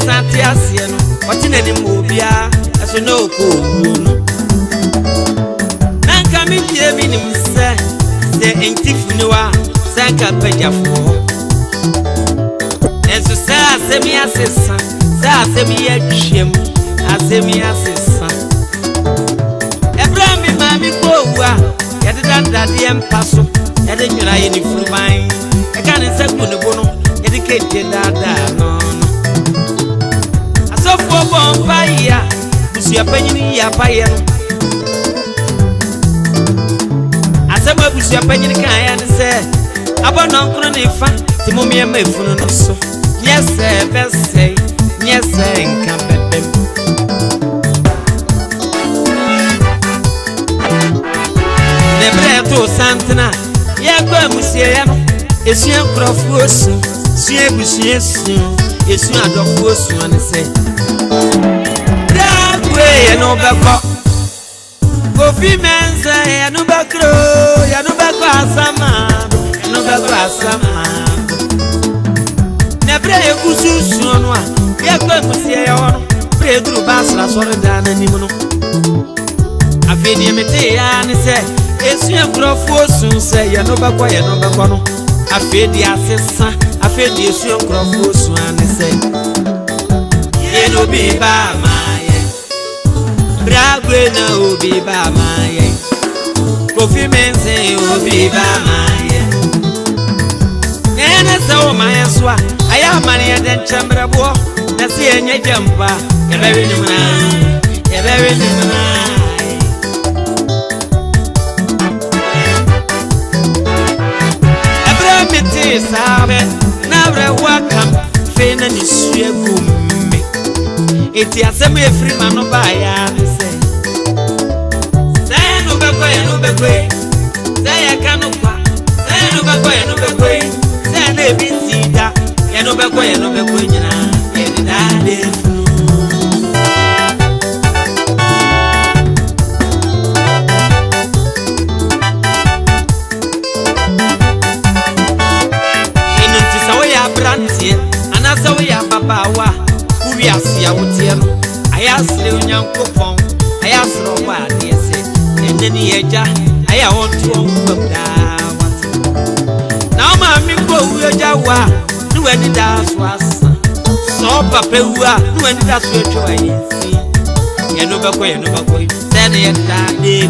sante asie no ɔte nanim obia ɛso na okɔwu no nanka me die mi nim sɛ entifu ne wa sɛ nka pagyafo ɛso sɛ asɛm yi asesa sɛ asɛm yi atwam asɛm yi asesa ɛbrɛ me ma me kɔwu a yɛde dandadeɛ mpa so yɛde nwera yɛ ne furuban ɛka ne sɛ gu ne bo no yɛde kente daadaa no asɔfoɔ bɔ mpa yi a busuapanyini yi apayɛ no asɛm abusuapanyini kan ya ne sɛ abɔ nɔnkoro ne fa te mo mmiɛma efunu no so nyɛ sɛ bɛsɛe nyɛ sɛ nka bɛbɛm ne berɛ to santena yɛkɔ amusieɛ no esua nkurɔfoɔ su sua abusua su esua adɔfoɔ su ne sɛ daagwe yɛ no bɛkɔ Kofi mense ya no bakro ya no bakɔ asama ya no bakɔ asama na bre ekususu no a ye kɔ musie ya no bre duru basra sɔre da na nim no afeni mete ya ne sɛ esu nkrɔfo su sɛ ya no bakɔ no afeni asesa afeni esu nkrɔfo su ane sɛ ye no bi ba ma Bragwe na obi ba maye Kofi mense obi ba maye Nene sa o maye swa aya mane ya den chambrabo na si enye jampa Yebewe ni muna Abra miti sabe na abra wakam fe na nisue gumme Eti asemu efiri mano ba ya se no beko ya no beko se ya kanu kwa se no beko ya no beko se na ebi sida ya no beko nyina ya da de funu inu tisa wo ya brantie anasa wo ya babawa wi asia wotie no ayasre onyankopon ayasre oba ade ese eneni eja aya wonto onbabda wat na ma mi ko wi oja wa ni wani da so asa so papa wu a ni wani da so etwa yesi ye no bako se ne ye da de